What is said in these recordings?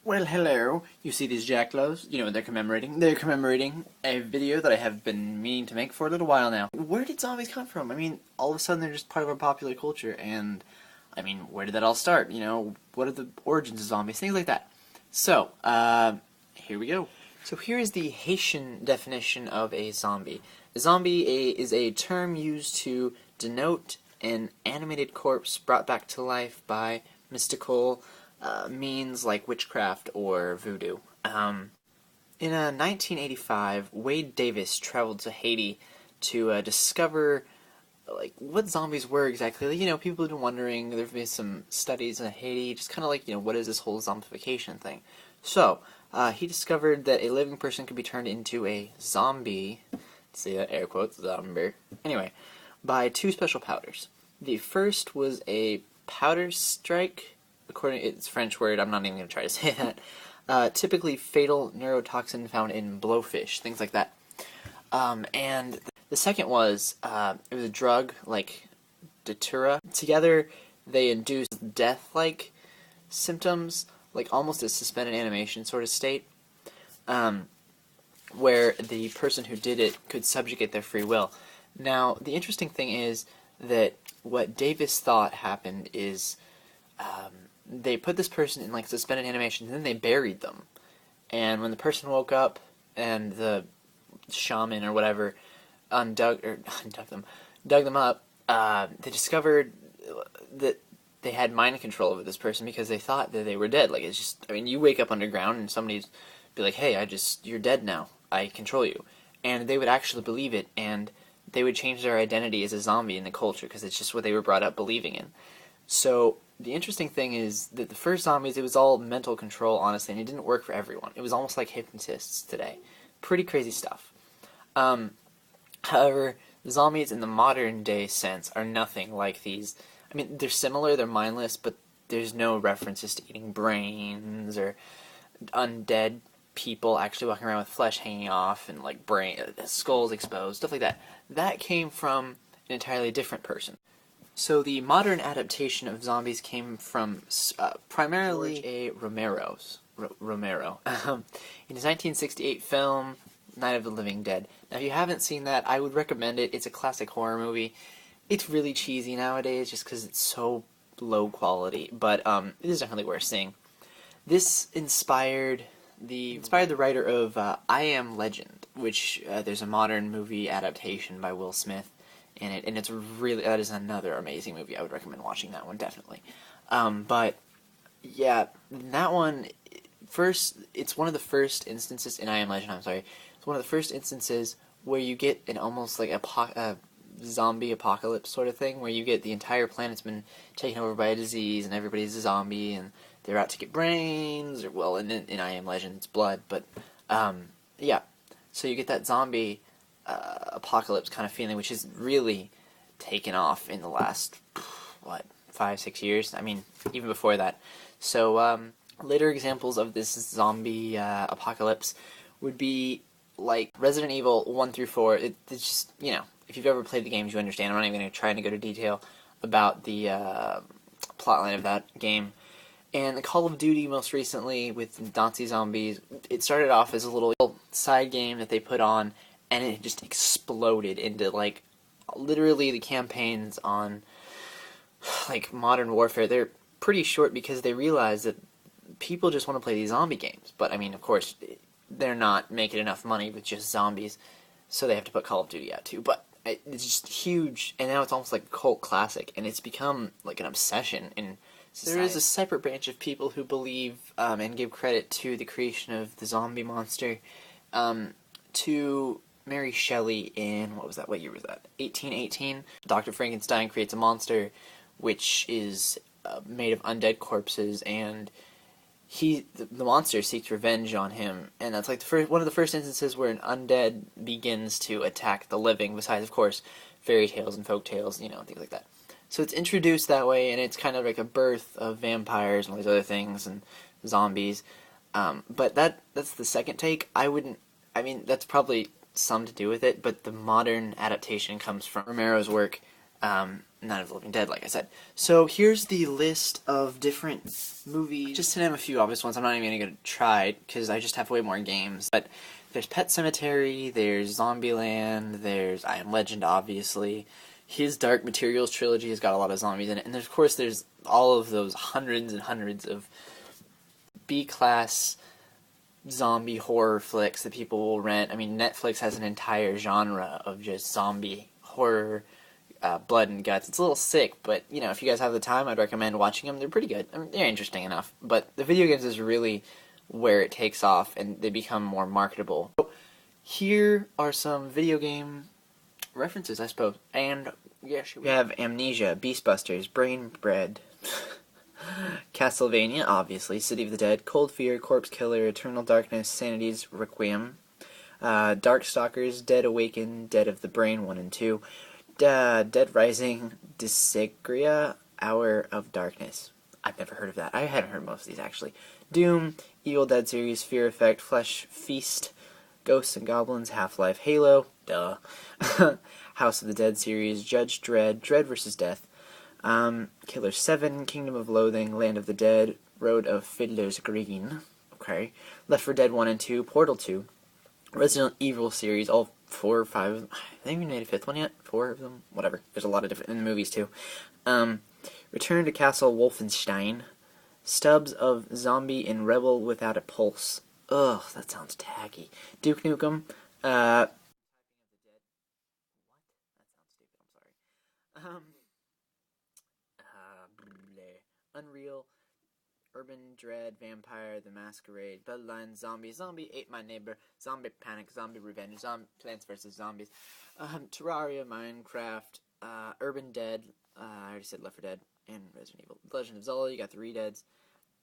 Well, hello. You see these jackalows? You know what they're commemorating? They're commemorating a video that I have been meaning to make for a little while now. Where did zombies come from? I mean, all of a sudden they're just part of our popular culture, and, I mean, where did that all start? You know, what are the origins of zombies? Things like that. So, here we go. So here is the Haitian definition of a zombie. A zombie is a term used to denote an animated corpse brought back to life by mystical means like witchcraft or voodoo. In 1985, Wade Davis traveled to Haiti to discover like what zombies were exactly. You know, people have been wondering. There've been some studies in Haiti, just kind of like, you know, what is this whole zombification thing? So he discovered that a living person could be turned into a zombie. See that, air quotes, zombie. Anyway, by two special powders. The first was a powder strike. According to its French word, I'm not even going to try to say that. Typically fatal neurotoxin found in blowfish, things like that. And the second was, it was a drug like datura. Together, they induced death-like symptoms, like almost a suspended animation sort of state, where the person who did it could subjugate their free will. Now, the interesting thing is that what Davis thought happened is, they put this person in like suspended animation, and then they buried them. And when the person woke up, and the shaman or whatever dug them up, they discovered that they had mind control over this person because they thought that they were dead. Like, it's just, I mean, you wake up underground and somebody's be like, "Hey, you're dead now. I control you," and they would actually believe it, and they would change their identity as a zombie in the culture because it's just what they were brought up believing in. So the interesting thing is that the first zombies, it was all mental control, honestly, and it didn't work for everyone. It was almost like hypnotists today. Pretty crazy stuff. However, the zombies in the modern day sense are nothing like these. I mean, they're similar, they're mindless, but there's no references to eating brains or undead people actually walking around with flesh hanging off and like skulls exposed, stuff like that. That came from an entirely different person. So the modern adaptation of zombies came from primarily George A. Romero. In his 1968 film, Night of the Living Dead. Now, if you haven't seen that, I would recommend it. It's a classic horror movie. It's really cheesy nowadays just because it's so low quality, but it is definitely worth seeing. This inspired the writer of I Am Legend, which there's a modern movie adaptation by Will Smith in it, and it's really, that is another amazing movie. I would recommend watching that one, definitely. But yeah, that one, it's one of the first instances in I Am Legend, it's one of the first instances where you get an almost like a zombie apocalypse sort of thing, where you get the entire planet's been taken over by a disease, and everybody's a zombie, and they're out to get brains, or, well, in I Am Legend, it's blood, but, yeah. So you get that zombie apocalypse kind of feeling, which has really taken off in the last, 5-6 years? I mean, even before that. So, later examples of this zombie apocalypse would be like Resident Evil 1 through 4. It's just, you know, if you've ever played the games, you understand. I'm not even going to try to go to detail about the plotline of that game. And the Call of Duty, most recently, with Nazi zombies, it started off as a little side game that they put on, and it just exploded into, like, literally the campaigns on, like, Modern Warfare. They're pretty short because they realize that people just want to play these zombie games. But, I mean, of course, they're not making enough money with just zombies, so they have to put Call of Duty out, too. But it's just huge, and now it's almost like a cult classic, and it's become, like, an obsession in society. There is a separate branch of people who believe and give credit to the creation of the zombie monster to Mary Shelley in, what year was that? 1818. Dr. Frankenstein creates a monster which is made of undead corpses, and the monster seeks revenge on him, and that's like one of the first instances where an undead begins to attack the living, besides, of course, fairy tales and folk tales, you know, things like that. So it's introduced that way, and it's kind of like a birth of vampires and all these other things, and zombies. But that's the second take. I mean, that's probably some to do with it, but the modern adaptation comes from Romero's work, Night of the Living Dead, like I said. So here's the list of different movies. Just to name a few obvious ones, I'm not even going to try it, because I just have way more games. But there's Pet Sematary, there's Zombieland, there's I Am Legend, obviously. His Dark Materials trilogy has got a lot of zombies in it. And of course there's all of those hundreds and hundreds of B-class zombie horror flicks that people will rent. I mean, Netflix has an entire genre of just zombie horror, blood and guts. It's a little sick, but, you know, if you guys have the time, I'd recommend watching them. They're pretty good. I mean, they're interesting enough. But the video games is really where it takes off, and they become more marketable. So, here are some video game references, I suppose. And, yes, we have Amnesia, Beastbusters, Brain Bread, Castlevania, obviously, City of the Dead, Cold Fear, Corpse Killer, Eternal Darkness, Sanity's Requiem, Darkstalkers, Dead Awakened, Dead of the Brain 1 and 2, Dead Rising, Disegria, Hour of Darkness. I've never heard of that. I hadn't heard most of these, actually. Doom, Evil Dead series, Fear Effect, Flesh Feast, Ghosts and Goblins, Half-Life, Halo, duh, House of the Dead series, Judge Dredd, Dredd vs. Death, Killer 7, Kingdom of Loathing, Land of the Dead, Road of Fiddler's Green, okay, Left 4 Dead 1 and 2, Portal 2, Resident Evil series, all 4 or 5 of them. They haven't made a 5th one yet? 4 of them? Whatever. There's a lot of different in the movies, too. Return to Castle Wolfenstein, Stubs of Zombie and Rebel Without a Pulse. Ugh, that sounds tacky. Duke Nukem, Unreal, Urban Dread, Vampire, The Masquerade, Bloodline, Zombie, Ate My Neighbor, Zombie Panic, Zombie Revenge, Plants vs. Zombies, Terraria, Minecraft, Urban Dead, I already said Left 4 Dead, and Resident Evil. Legend of Zelda, you got the Redeads,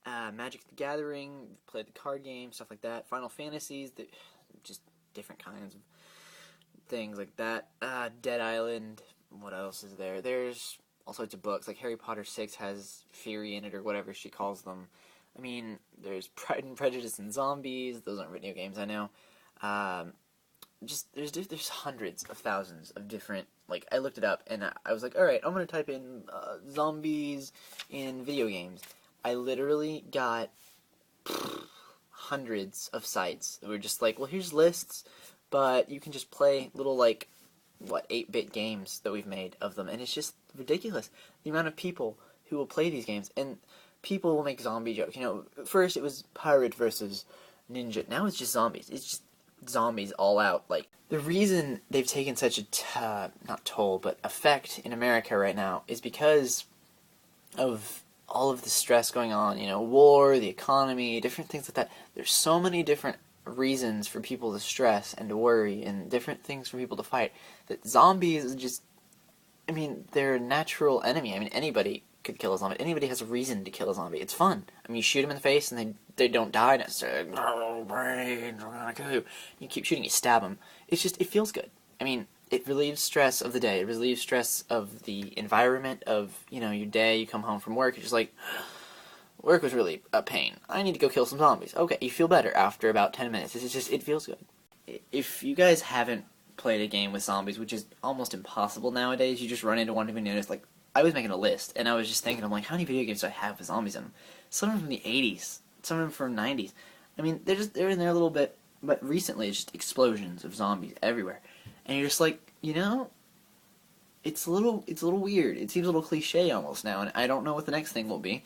Magic the Gathering, played the card game, stuff like that, Final Fantasies, just different kinds of things like that, Dead Island, what else is there? There's all sorts of books, like Harry Potter 6 has Fury in it, or whatever she calls them. I mean, there's Pride and Prejudice and Zombies, those aren't video games, I know. There's hundreds of thousands of different, like, I looked it up, and I was like, alright, I'm gonna type in, zombies in video games. I literally got hundreds of sites that were just like, well, here's lists, but you can just play little, like, 8-bit games that we've made of them, and it's just ridiculous the amount of people who will play these games, and people will make zombie jokes. You know, first it was pirate versus ninja, now it's just zombies. It's just zombies all out. Like, the reason they've taken such a not toll, but effect in America right now is because of all of the stress going on, you know, war, the economy, different things like that. There's so many different reasons for people to stress and to worry, and different things for people to fight, that zombies just, I mean, they're a natural enemy. I mean, anybody could kill a zombie. Anybody has a reason to kill a zombie. It's fun. I mean, you shoot them in the face and they don't die necessarily. No, brains, we're gonna kill you. You keep shooting, you stab them. It's just, it feels good. I mean, it relieves stress of the day. It relieves stress of the environment of, you know, your day. You come home from work, you're just like, work was really a pain. I need to go kill some zombies. Okay, you feel better after about 10 minutes. It's just, it feels good. If you guys haven't played a game with zombies, which is almost impossible nowadays, you just run into one of them and notice, like, I was making a list, and I was just thinking, I'm like, how many video games do I have with zombies in them? Some of them from the 80s, some of them from the 90s. I mean, they're in there a little bit, but recently it's just explosions of zombies everywhere. And you're just like, you know, it's a little weird. It seems a little cliche almost now, and I don't know what the next thing will be.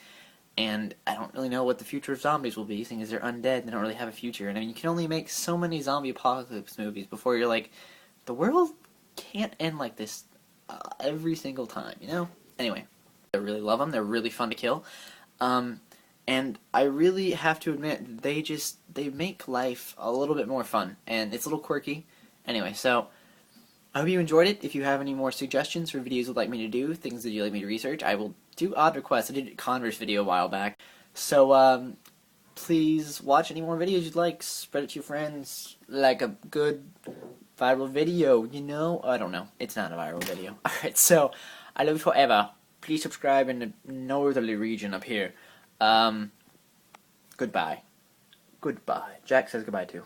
And I don't really know what the future of zombies will be, seeing as they're undead, they don't really have a future. And I mean, you can only make so many zombie apocalypse movies before you're like, the world can't end like this every single time, you know? Anyway, I really love them. They're really fun to kill. And I really have to admit, they make life a little bit more fun. And it's a little quirky. Anyway, so I hope you enjoyed it. If you have any more suggestions for videos you'd like me to do, things that you'd like me to research, I will do odd requests. I did a Converse video a while back. So, please watch any more videos you'd like. Spread it to your friends like a good viral video, you know? I don't know. It's not a viral video. Alright, so, I love you forever. Please subscribe in the northerly region up here. Goodbye. Goodbye. Jack says goodbye too.